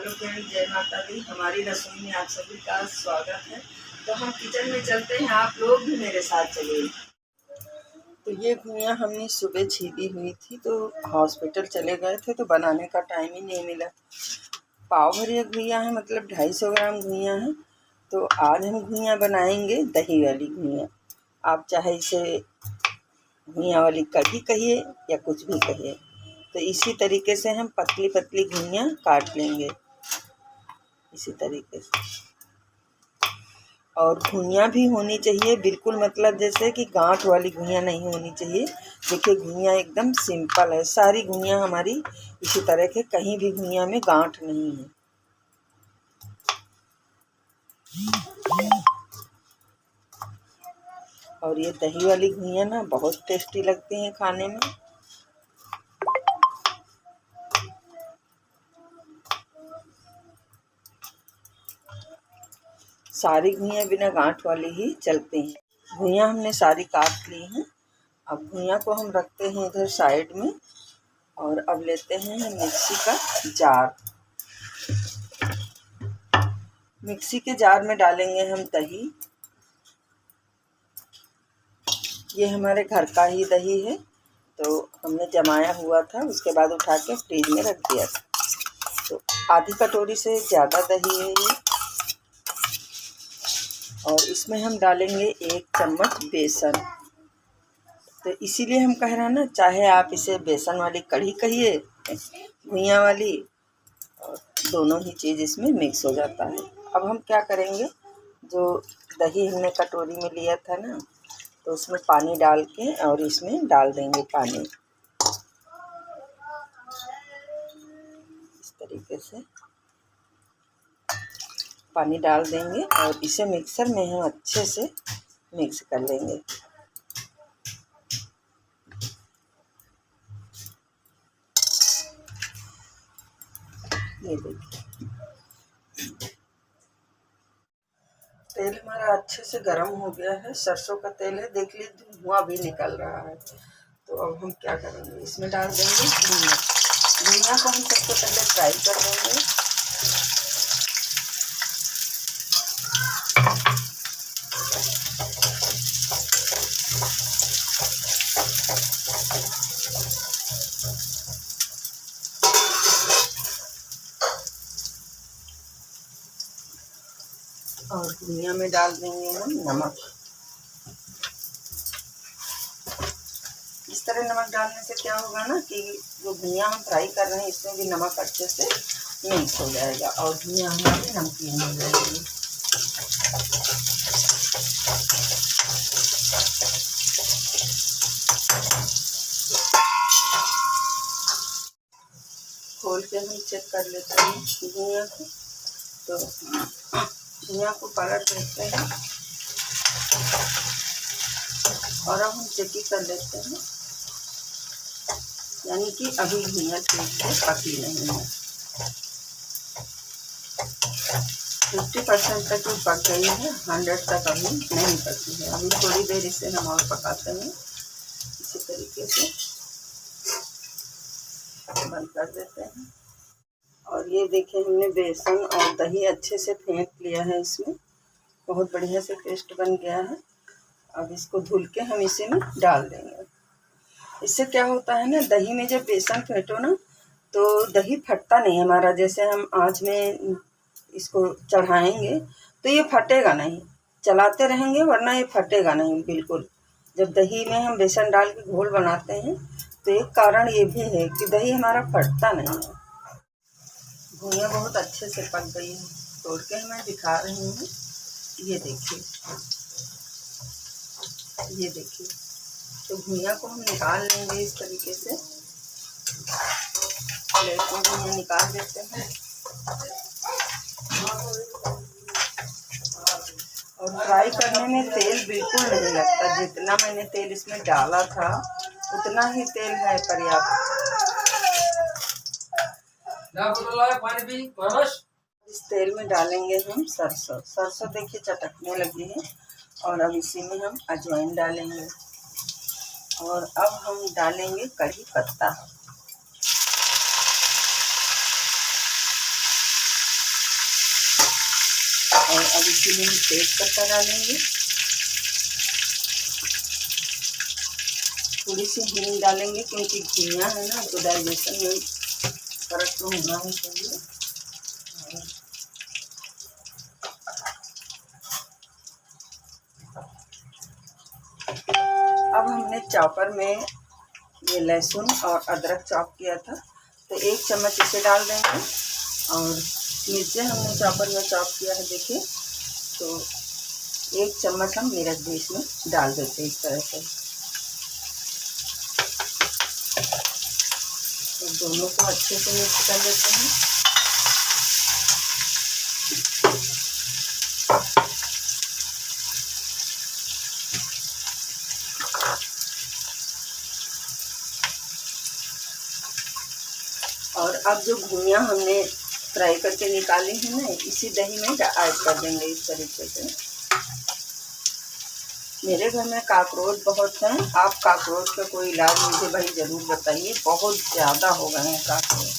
Hello friend, जय माता दी। हमारी रसोई में आप सभी का स्वागत है। तो हम किचन में चलते हैं, आप लोग भी मेरे साथ चलिए। तो ये घुइयाँ हमने सुबह छीली हुई थी, तो हॉस्पिटल चले गए थे तो बनाने का टाइम ही नहीं मिला। पाव भर घुइयाँ हैं, मतलब 250 ग्राम घुइयाँ हैं। तो आज हम घुइयाँ बनाएंगे, दही वाली घुइयाँ। आप चाहे इसे घुइयाँ वाली कढ़ी कहिए या कुछ भी कहिए। तो इसी तरीके से हम पतली पतली घुइयाँ काट लेंगे, इसी तरीके से। और घुइयाँ भी होनी चाहिए बिल्कुल, मतलब जैसे कि गांठ वाली घुइयाँ नहीं होनी चाहिए। देखिए घुइयाँ एकदम सिंपल है, सारी घुइयाँ हमारी इसी तरह के, कहीं भी घुइयाँ में गांठ नहीं है। और ये दही वाली घुइयाँ ना बहुत टेस्टी लगती हैं खाने में। सारी घुइयाँ बिना गांठ वाली ही चलती हैं। घुइयाँ हमने सारी काट ली हैं। अब घुइयाँ को हम रखते हैं इधर साइड में, और अब लेते हैं मिक्सी का जार। मिक्सी के जार में डालेंगे हम दही। ये हमारे घर का ही दही है, तो हमने जमाया हुआ था, उसके बाद उठा के फ्रिज में रख दिया था। तो आधी कटोरी से ज़्यादा दही है ये। और इसमें हम डालेंगे 1 चम्मच बेसन। तो इसीलिए हम कह रहे हैं ना, चाहे आप इसे बेसन वाली कढ़ी कहिए, घुइयाँ वाली, और दोनों ही चीज़ इसमें मिक्स हो जाता है। अब हम क्या करेंगे, जो दही हमने कटोरी में लिया था ना, तो उसमें पानी डाल के और इसमें डाल देंगे पानी, इस तरीके से पानी डाल देंगे। और इसे मिक्सर में हम अच्छे से मिक्स कर लेंगे। ये देखिए तेल हमारा अच्छे से गर्म हो गया है, सरसों का तेल है, देख लीजिए धुआं भी निकल रहा है। तो अब हम क्या करेंगे, इसमें डाल देंगे घुइयाँ। घुइयाँ को हम सबसे पहले फ्राई कर लेंगे। और घुइयाँ में डाल देंगे हम नमक। इस तरह नमक डालने से क्या होगा ना, कि जो घुइयाँ हम फ्राई कर रहे हैं इसमें भी नमक अच्छे से मिक्स हो जाएगा और घुइयाँ हमारी नमकीन हो जाएगी। खोल के हम चेक कर लेते हैं घुइयाँ को। तो घुइयाँ को पलट देते हैं और अब हम चेकी कर लेते हैं, यानी कि अभी घुइयाँ ठीक से पकी नहीं है। 50% तक ही पक गई है, 100 तक अभी नहीं पकी है। अभी थोड़ी देर इसे हम और पकाते हैं, इसी तरीके से बंद कर देते हैं। और ये देखिए हमने बेसन और दही अच्छे से फेंट लिया है, इसमें बहुत बढ़िया से पेस्ट बन गया है। अब इसको धुल के हम इसी में डाल देंगे। इससे क्या होता है ना, दही में जब बेसन फेंटो ना, तो दही फटता नहीं हमारा। जैसे हम आँच में इसको चढ़ाएंगे तो ये फटेगा नहीं, चलाते रहेंगे वरना ये फटेगा नहीं बिल्कुल। जब दही में हम बेसन डाल के घोल बनाते हैं तो एक कारण ये भी है कि दही हमारा फटता नहीं है। घुइयाँ बहुत अच्छे से पक गई है, तोड़ के मैं दिखा रही हूँ। ये देखिए, ये देखिए। तो घुइयाँ को हम निकाल लेंगे इस तरीके से, प्लेट में घुइयाँ निकाल देते हैं। और फ्राई करने में तेल बिल्कुल नहीं लगता, जितना मैंने तेल इसमें डाला था उतना ही तेल है पर्याप्त। इस तेल में डालेंगे हम सरसों। सरसों देखिए चटकने लगी है। और अब इसी में हम अजवाइन डालेंगे। और अब हम डालेंगे कड़ी पत्ता। और अब इसी में हम तेज पत्ता डालेंगे, थोड़ी सी हींग डालेंगे क्योंकि घिया है ना, तो डाइजेशन में फर्क तो होना ही चाहिए। अब हमने चॉपर में ये लहसुन और अदरक चॉप किया था, तो 1 चम्मच इसे डाल देंगे। और मिर्चें हमने चॉपर में चॉप किया है, देखिए, तो 1 चम्मच हम मिर्च भी इसमें डाल देते हैं इस तरह से। तो दोनों को अच्छे से मिक्स कर लेते हैं। और अब जो घुइयाँ हमने फ्राई करके निकाली है ना, इसी दही में ऐड कर देंगे इस तरीके से। मेरे घर में काकरोच बहुत हैं, आप काकरोच का कोई इलाज मुझे भाई ज़रूर बताइए, बहुत ज़्यादा हो गए हैं काकरोच।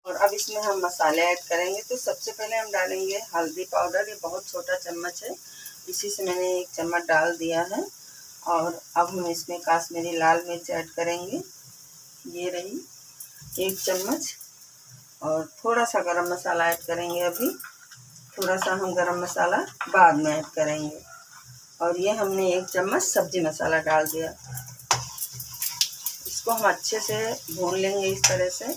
और अब इसमें हम मसाले ऐड करेंगे। तो सबसे पहले हम डालेंगे हल्दी पाउडर, ये बहुत छोटा चम्मच है, इसी से मैंने 1 चम्मच डाल दिया है। और अब हम इसमें काश्मीरी लाल मिर्च ऐड करेंगे, ये रही 1 चम्मच। और थोड़ा सा गरम मसाला ऐड करेंगे, अभी थोड़ा सा हम गरम मसाला बाद में ऐड करेंगे। और ये हमने 1 चम्मच सब्जी मसाला डाल दिया। इसको हम अच्छे से भून लेंगे इस तरह से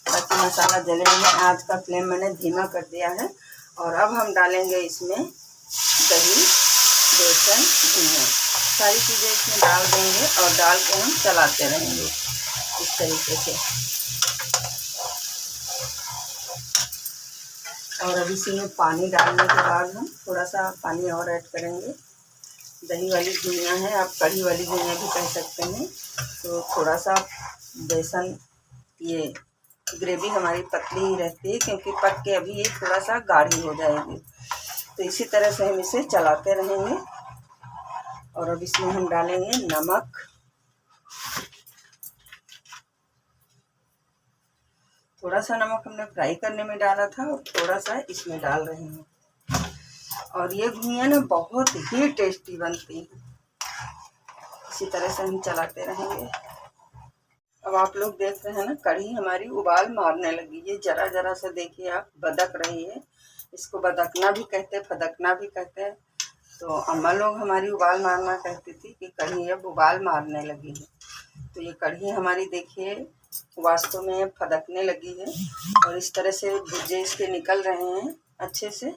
ताकि मसाला जले नहीं। आज का फ्लेम मैंने धीमा कर दिया है। और अब हम डालेंगे इसमें दही, बेसन, धनिया, सारी चीज़ें इसमें डाल देंगे और डाल के हम चलाते रहेंगे इस तरीके से। और अब इसी में पानी डालने के बाद हम थोड़ा सा पानी और ऐड करेंगे। दही वाली घुइयाँ है, आप कढ़ी वाली घुइयाँ भी कह सकते हैं। तो थोड़ा सा बेसन, ये ग्रेवी हमारी पतली ही रहती है क्योंकि पक के अभी ये थोड़ा सा गाढ़ी हो जाएगी। तो इसी तरह से हम इसे चलाते रहेंगे। और अब इसमें हम डालेंगे नमक, थोड़ा सा नमक हमने फ्राई करने में डाला था और थोड़ा सा इसमें डाल रहे हैं। और ये घुइयाँ ना बहुत ही टेस्टी बनती है। इसी तरह से हम चलाते रहेंगे। अब आप लोग देख रहे हैं ना, कढ़ी हमारी उबाल मारने लगी है, जरा जरा से देखिए आप, बदक रही है। इसको बदकना भी कहते हैं, फदकना भी कहते हैं। तो अम्मा लोग हमारी उबाल मारना कहती थी कि कढ़ी अब उबाल मारने लगी है। तो ये कढ़ी हमारी देखिए वास्तव में फदकने लगी है और इस तरह से भुज्जे इसके निकल रहे हैं अच्छे से।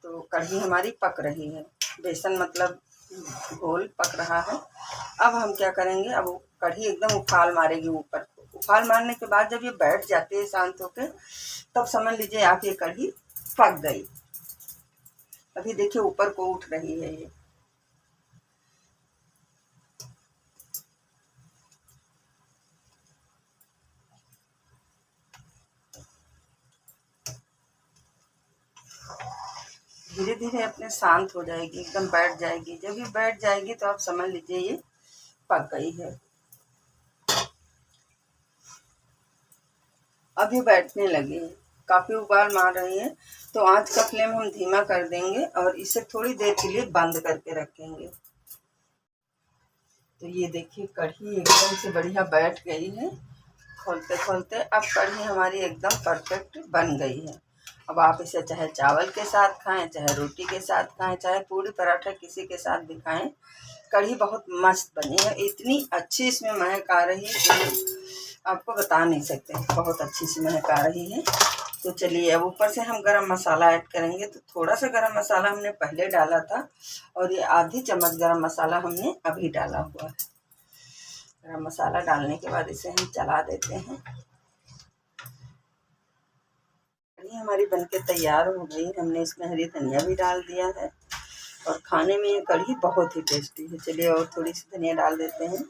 तो कढ़ी हमारी पक रही है, बेसन मतलब घोल पक रहा है। अब हम क्या करेंगे, अब कढ़ी एकदम उफाल मारेगी ऊपर। उफाल मारने के बाद जब ये बैठ जाती है शांत होकर, तब समझ लीजिए आप ये कढ़ी पक गई। अभी देखिए ऊपर को उठ रही है ये। धीरे धीरे अपने शांत हो जाएगी, एकदम बैठ जाएगी। जब ये बैठ जाएगी तो आप समझ लीजिए ये पक गई है। अब ये बैठने लगी है, काफ़ी उबाल मार रही है। तो आंच का फ्लेम हम धीमा कर देंगे और इसे थोड़ी देर के लिए बंद करके रखेंगे। तो ये देखिए कढ़ी एकदम से बढ़िया बैठ गई है। खोलते खोलते अब कढ़ी हमारी एकदम परफेक्ट बन गई है। अब आप इसे चाहे चावल के साथ खाएं, चाहे रोटी के साथ खाएं, चाहे पूरी पराठा किसी के साथ भी खाएं, कढ़ी बहुत मस्त बनी है। इतनी अच्छी इसमें महक आ रही है कि आपको बता नहीं सकते, बहुत अच्छी सी महक आ रही है। तो चलिए अब ऊपर से हम गरम मसाला ऐड करेंगे। तो थोड़ा सा गरम मसाला हमने पहले डाला था और ये आधी चम्मच गरम मसाला हमने अभी डाला हुआ है। गरम मसाला डालने के बाद इसे हम चला देते हैं। कढ़ी हमारी बनके तैयार हो गई। हमने इसमें हरी धनिया भी डाल दिया है और खाने में ये कढ़ी बहुत ही टेस्टी है। चलिए और थोड़ी सी धनिया डाल देते हैं।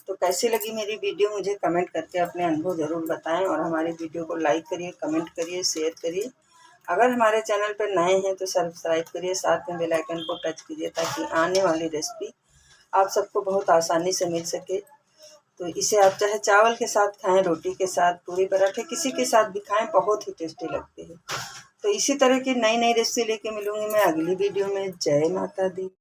तो कैसी लगी मेरी वीडियो मुझे कमेंट करके अपने अनुभव ज़रूर बताएं और हमारी वीडियो को लाइक करिए, कमेंट करिए, शेयर करिए। अगर हमारे चैनल पर नए हैं तो सब्सक्राइब करिए, साथ में बेल आइकन को टच कीजिए ताकि आने वाली रेसिपी आप सबको बहुत आसानी से मिल सके। तो इसे आप चाहे चावल के साथ खाएं, रोटी के साथ, पूरी पराठे, किसी के साथ भी खाएं, बहुत ही टेस्टी लगते हैं। तो इसी तरह की नई नई रेसिपी लेके मिलूंगी मैं अगली वीडियो में। जय माता दी।